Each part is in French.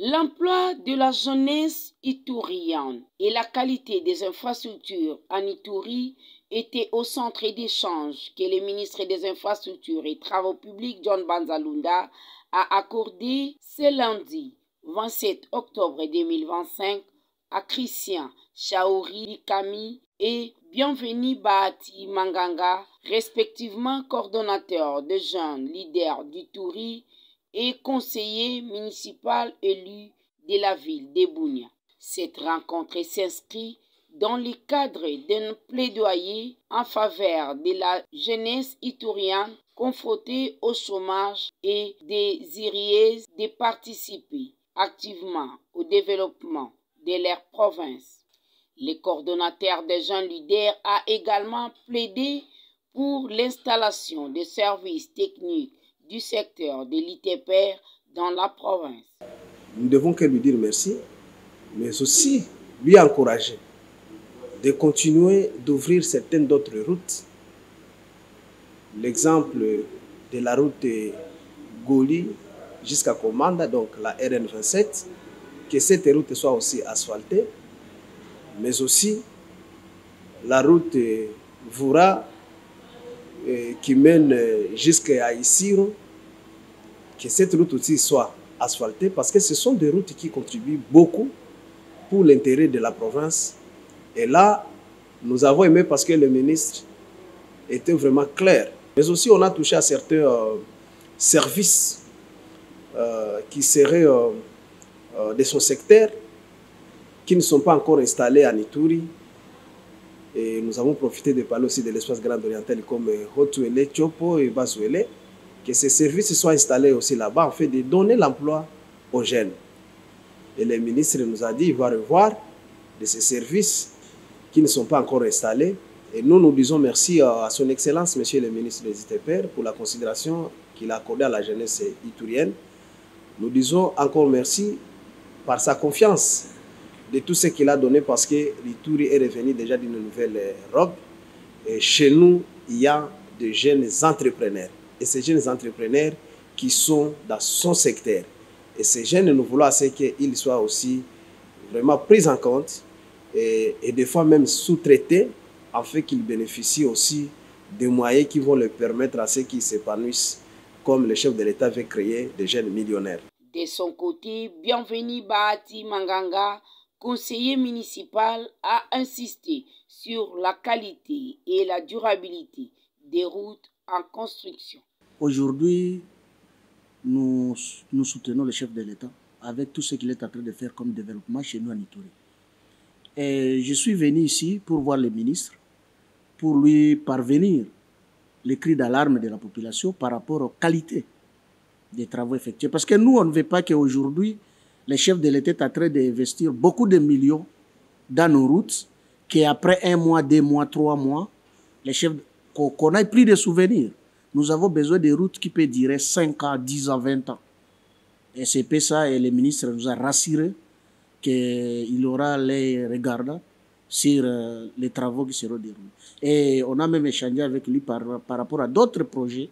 L'emploi de la jeunesse itourienne et la qualité des infrastructures en Ituri étaient au centre d'échanges que le ministre des Infrastructures et Travaux publics John Banzalunda a accordé ce lundi 27 octobre 2025 à Christian Chaouri Kami et Bienvenu Bahati Manganga, respectivement coordonnateurs de jeunes leaders d'Ituri et conseiller municipal élu de la ville de Bunia. Cette rencontre s'inscrit dans le cadre d'un plaidoyer en faveur de la jeunesse itourienne confrontée au chômage et désireuse de participer activement au développement de leur province. Le coordonnateur des jeunes leaders a également plaidé pour l'installation de services techniques du secteur de l'ITPR dans la province. Nous ne devons que lui dire merci, mais aussi lui encourager de continuer d'ouvrir certaines d'autres routes. L'exemple de la route Goli jusqu'à Komanda, donc la RN27, que cette route soit aussi asphaltée, mais aussi la route Voura qui mène jusqu'à Isiro, que cette route aussi soit asphaltée, parce que ce sont des routes qui contribuent beaucoup pour l'intérêt de la province. Et là, nous avons aimé parce que le ministre était vraiment clair. Mais aussi, on a touché à certains services qui seraient de son secteur, qui ne sont pas encore installés à Ituri. Et nous avons profité de parler aussi de l'espace grand oriental comme Hotuele, Chopo et Bazuele, que ces services soient installés aussi là-bas, en fait, de donner l'emploi aux jeunes. Et le ministre nous a dit qu'il va revoir de ces services qui ne sont pas encore installés. Et nous disons merci à son Excellence, Monsieur le ministre des ITPR, pour la considération qu'il a accordée à la jeunesse iturienne. Nous disons encore merci par sa confiance de tout ce qu'il a donné, parce que l'Ituri est revenu déjà d'une nouvelle robe. Et chez nous, il y a de jeunes entrepreneurs. Et ces jeunes entrepreneurs qui sont dans son secteur. Et ces jeunes, nous voulons qu'ils soient aussi vraiment pris en compte et des fois même sous-traités, afin qu'ils bénéficient aussi des moyens qui vont leur permettre à ceux qui s'épanouissent, comme le chef de l'État veut créer des jeunes millionnaires. De son côté, Bienvenu Bahati Manganga, conseiller municipal, a insisté sur la qualité et la durabilité des routes en construction. Aujourd'hui, nous soutenons le chef de l'État avec tout ce qu'il est en train de faire comme développement chez nous en Ituri. Et je suis venu ici pour voir le ministre, pour lui parvenir les cris d'alarme de la population par rapport aux qualités des travaux effectués. Parce que nous, on ne veut pas qu'aujourd'hui, le chef de l'État est en train d'investir beaucoup de millions dans nos routes, qu'après 1 mois, 2 mois, 3 mois, qu'on ait plus de souvenirs. Nous avons besoin de routes qui peuvent durer 5 ans, 10 ans, 20 ans. Et c'est ça, et le ministre nous a rassuré qu'il aura les regards sur les travaux qui seront déroulés. Et on a même échangé avec lui par rapport à d'autres projets.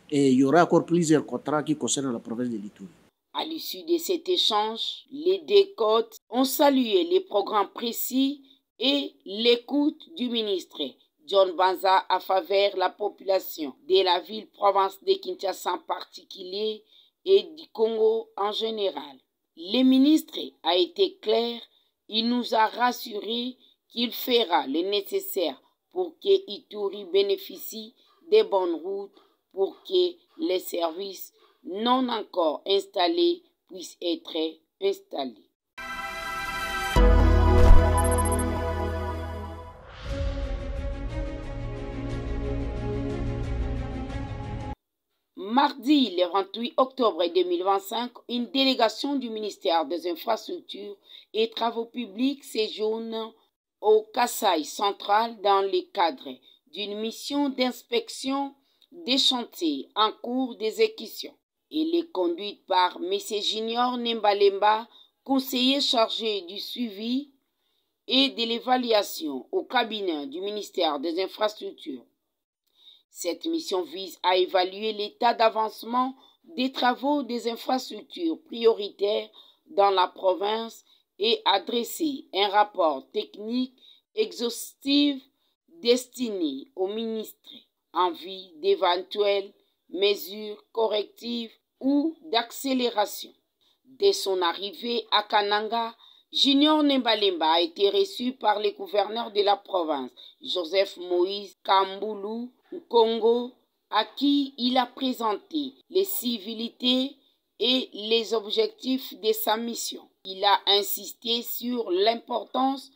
Et il y aura encore plusieurs contrats qui concernent la province de l'Ituri. À l'issue de cet échange, les deux côtes ont salué les programmes précis et l'écoute du ministre John Banza à faveur de la population de la ville-province de Kinshasa en particulier et du Congo en général. Le ministre a été clair, il nous a rassuré qu'il fera le nécessaire pour que Ituri bénéficie des bonnes routes, pour que les services non encore installés puissent être installés. Mardi, le 28 octobre 2025, une délégation du ministère des Infrastructures et Travaux publics séjourne au Kasaï central dans le cadre d'une mission d'inspection des chantiers en cours d'exécution. Elle est conduite par M. Junior Nembalemba, conseiller chargé du suivi et de l'évaluation au cabinet du ministère des Infrastructures. Cette mission vise à évaluer l'état d'avancement des travaux des infrastructures prioritaires dans la province et a dressé un rapport technique exhaustif destiné au ministre en vue d'éventuelles mesures correctives ou d'accélération. Dès son arrivée à Kananga, Junior Nembalemba a été reçu par le gouverneur de la province, Joseph Moïse Kambulu Nkongo, à qui il a présenté les civilités et les objectifs de sa mission. Il a insisté sur l'importance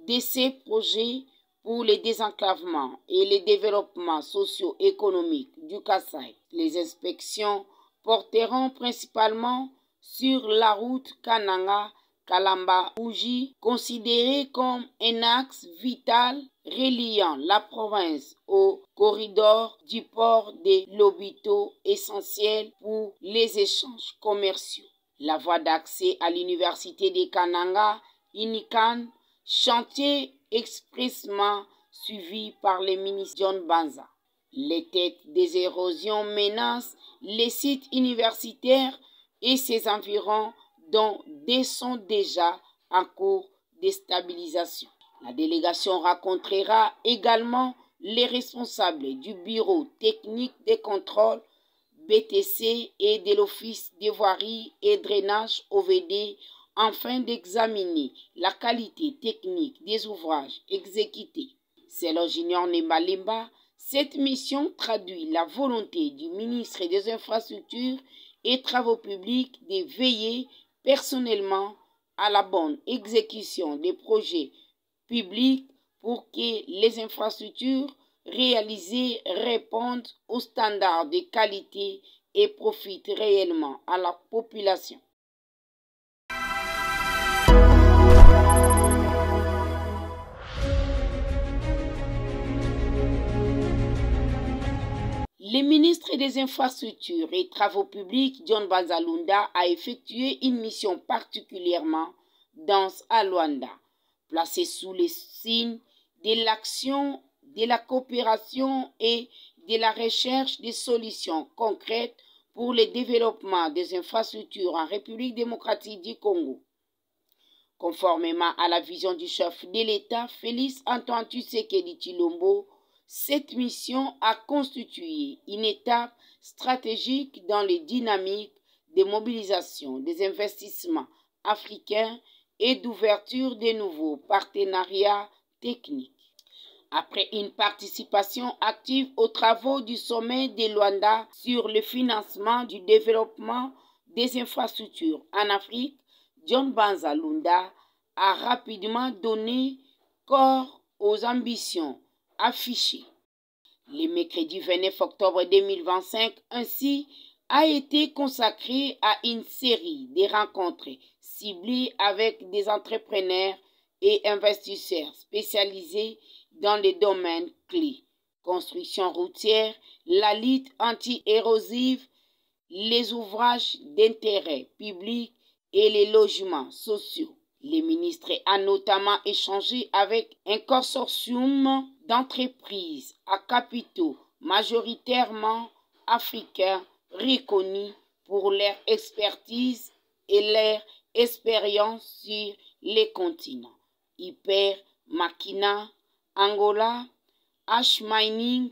de ces projets pour le désenclavement et le développement socio-économique du Kasaï. Les inspections porteront principalement sur la route Kananga-Kalamba-Uji, considérée comme un axe vital reliant la province au corridor du port de Lobito, essentiel pour les échanges commerciaux. La voie d'accès à l'université de Kananga, Inikan, chantier expressément suivi par le ministre John Banza. Les têtes des érosions menacent les sites universitaires et ses environs, dont des sont déjà en cours de stabilisation. La délégation rencontrera également les responsables du bureau technique de contrôle BTC et de l'Office des voiries et drainage OVD afin d'examiner la qualité technique des ouvrages exécutés. Selon Junior Nembalemba, cette mission traduit la volonté du ministre des Infrastructures et Travaux publics de veiller personnellement à la bonne exécution des projets publics pour que les infrastructures réalisées répondent aux standards de qualité et profitent réellement à la population. Le ministre des Infrastructures et Travaux publics, John Banza Lunda, a effectué une mission particulièrement dense à Luanda, placée sous les signes de l'action, de la coopération et de la recherche de solutions concrètes pour le développement des infrastructures en République démocratique du Congo. Conformément à la vision du chef de l'État, Félix Antoine Tshisekedi Tshilombo, cette mission a constitué une étape stratégique dans les dynamiques de mobilisation des investissements africains et d'ouverture de nouveaux partenariats techniques. Après une participation active aux travaux du sommet de Luanda sur le financement du développement des infrastructures en Afrique, John Banza Lunda a rapidement donné corps aux ambitions affichées. Le mercredi 29 octobre 2025, ainsi, a été consacré à une série de rencontres ciblées avec des entrepreneurs et investisseurs spécialisés dans les domaines clés: construction routière, la lutte anti-érosive, les ouvrages d'intérêt public et les logements sociaux. Le ministre a notamment échangé avec un consortium d'entreprises à capitaux majoritairement africains reconnus pour leur expertise et leur expérience sur les continents: Hyper, Makina, Angola, H-Mining,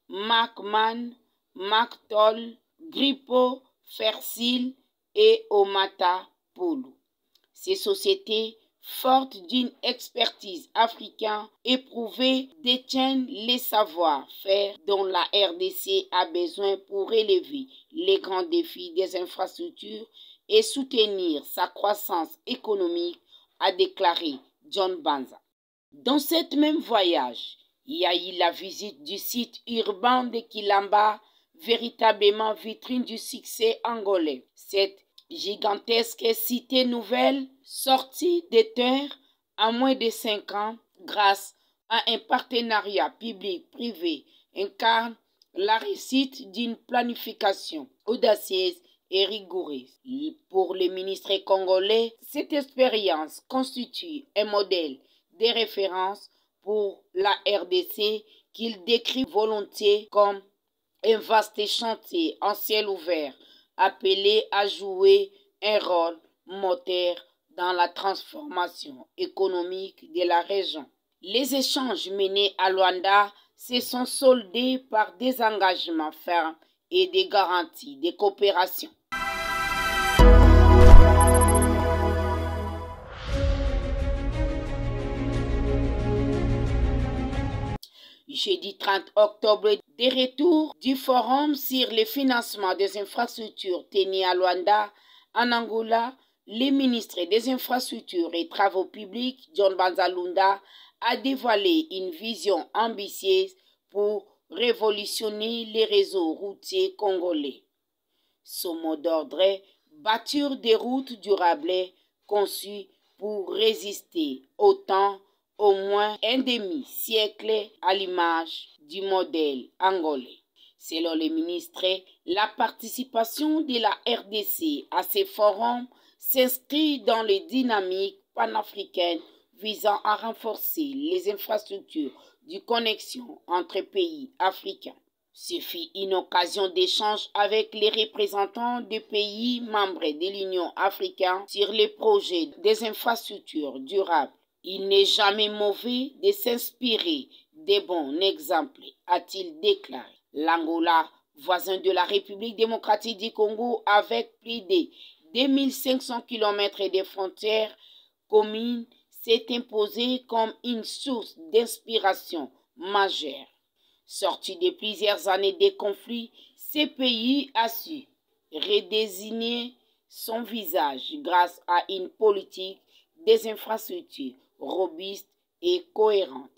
Macman, Mactol, Gripo, Fersil et Omata Polo. Ces sociétés, fortes d'une expertise africaine éprouvée, détiennent les savoir-faire dont la RDC a besoin pour relever les grands défis des infrastructures et soutenir sa croissance économique, a déclaré John Banza. Dans cet même voyage, il y a eu la visite du site urbain de Kilamba, véritablement vitrine du succès angolais. Cette gigantesque cité nouvelle, sortie des terres en moins de 5 ans, grâce à un partenariat public-privé, incarne la réussite d'une planification audacieuse et rigoureuse. Pour le ministre congolais, cette expérience constitue un modèle de référence pour la RDC qu'il décrit volontiers comme un vaste chantier en ciel ouvert, appelé à jouer un rôle moteur dans la transformation économique de la région. Les échanges menés à Luanda se sont soldés par des engagements fermes et des garanties de coopération. Jeudi 30 octobre, des retours du forum sur le financement des infrastructures tenu à Luanda, en Angola, le ministre des Infrastructures et Travaux publics, John Banza Lunda, a dévoilé une vision ambitieuse pour révolutionner les réseaux routiers congolais. Son mot d'ordre est bâtir des routes durables conçues pour résister au temps au moins un demi-siècle à l'image du modèle angolais. Selon le ministre, la participation de la RDC à ces forums s'inscrit dans les dynamiques panafricaines visant à renforcer les infrastructures de connexion entre pays africains. Ce fut une occasion d'échange avec les représentants des pays membres de l'Union africaine sur les projets des infrastructures durables. Il n'est jamais mauvais de s'inspirer des bons exemples, a-t-il déclaré. L'Angola, voisin de la République démocratique du Congo, avec plus de 2500 km de frontières communes, s'est imposé comme une source d'inspiration majeure. Sorti de plusieurs années de conflits, ce pays a su redésigner son visage grâce à une politique des infrastructures robuste et cohérente.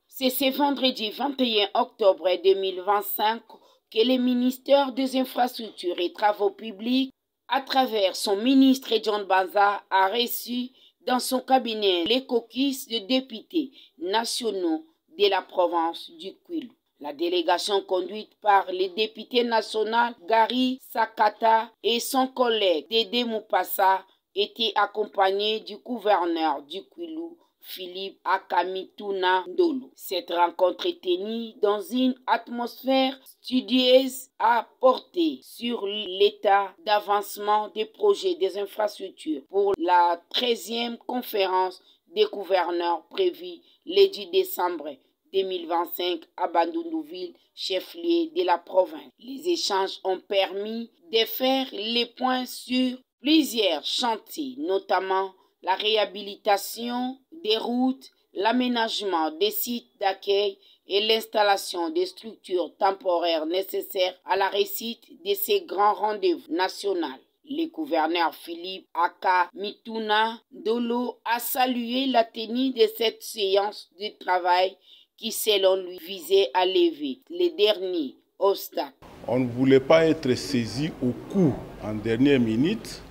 C'est ce vendredi 21 octobre 2025 que le ministère des Infrastructures et Travaux publics, à travers son ministre John Banza, a reçu dans son cabinet les caucus de députés nationaux de la province du Kwilu. La délégation conduite par le député national Gary Sakata et son collègue Dédé Moupassa était accompagnée du gouverneur du Kwilu, Philippe Akamituna Ndolo. Cette rencontre est tenue dans une atmosphère studieuse à porter sur l'état d'avancement des projets des infrastructures pour la 13e conférence des gouverneurs prévue le 10 décembre 2025 à Bandundu-Ville, chef-lieu de la province. Les échanges ont permis de faire les points sur plusieurs chantiers, notamment la réhabilitation des routes, l'aménagement des sites d'accueil et l'installation des structures temporaires nécessaires à la réussite de ces grands rendez-vous nationaux. Le gouverneur Philippe Akamituna Ndolo a salué la tenue de cette séance de travail qui, selon lui, visait à lever les derniers obstacles. On ne voulait pas être saisi au coup en dernière minute.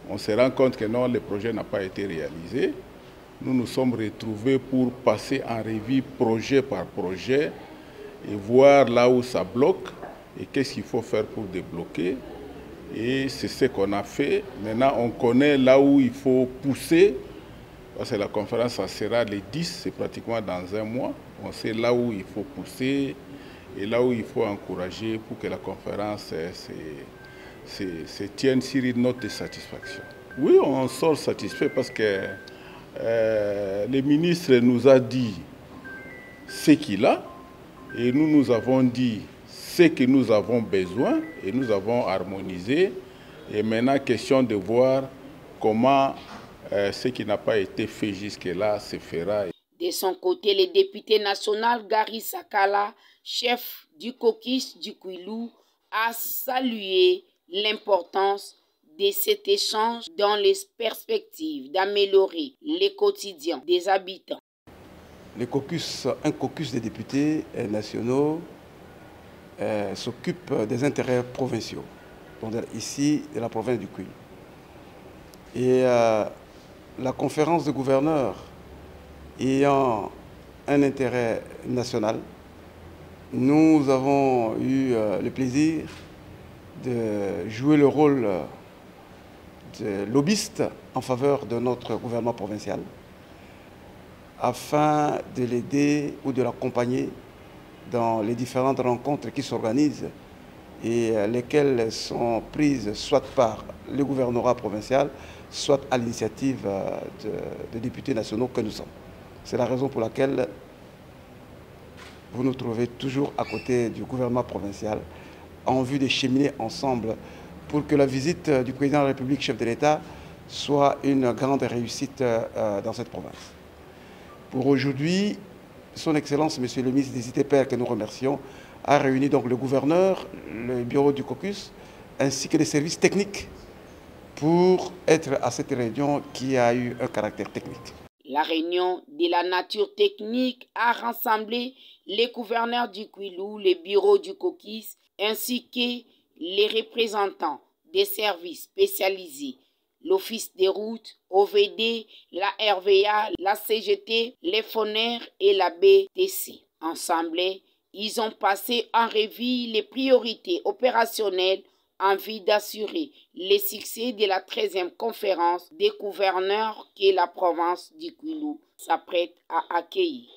On se rend compte que non, le projet n'a pas été réalisé. Nous nous sommes retrouvés pour passer en revue projet par projet et voir là où ça bloque et qu'est-ce qu'il faut faire pour débloquer. Et c'est ce qu'on a fait. Maintenant, on connaît là où il faut pousser. Parce que la conférence, ça sera le 10, c'est pratiquement dans un mois. On sait là où il faut pousser et là où il faut encourager pour que la conférence se tienne sur une note de satisfaction. Oui, on sort satisfait parce que le ministre nous a dit ce qu'il a et nous avons dit ce que nous avons besoin et nous avons harmonisé. Et maintenant, question de voir comment ce qui n'a pas été fait jusque-là se fera. De son côté, le député national Gary Sakala, chef du caucus du Kwilu, a salué l'importance de cet échange dans les perspectives d'améliorer le quotidien des habitants. Un caucus des députés nationaux s'occupe des intérêts provinciaux, donc ici de la province du Kwilu. Et la conférence de gouverneurs ayant un intérêt national, nous avons eu le plaisir de jouer le rôle de lobbyiste en faveur de notre gouvernement provincial. Et nous avons eu le plaisir de jouer le rôle de lobbyiste en faveur de notre gouvernement provincial. Et nous avons eu le plaisir de jouer le rôle de lobbyiste en faveur de notre gouvernement provincial. Et nous avons eu le plaisir de jouer le rôle de lobbyiste en faveur de notre gouvernement provincial. afin de l'aider ou de l'accompagner dans les différentes rencontres qui s'organisent et lesquelles sont prises soit par le gouvernorat provincial, soit à l'initiative de députés nationaux que nous sommes. C'est la raison pour laquelle vous nous trouvez toujours à côté du gouvernement provincial en vue de cheminer ensemble pour que la visite du président de la République, chef de l'État, soit une grande réussite dans cette province. Pour aujourd'hui, Son Excellence, Monsieur le ministre des ITPR, que nous remercions, a réuni donc le gouverneur, le bureau du caucus, ainsi que les services techniques pour être à cette réunion qui a eu un caractère technique. La réunion de la nature technique a rassemblé les gouverneurs du Kwilu, les bureaux du caucus, ainsi que les représentants des services spécialisés, l'Office des routes, OVD, la RVA, la CGT, les FONER et la BTC. Ensemble, ils ont passé en revue les priorités opérationnelles en vue d'assurer le succès de la 13e conférence des gouverneurs que la province du Kwilu s'apprête à accueillir.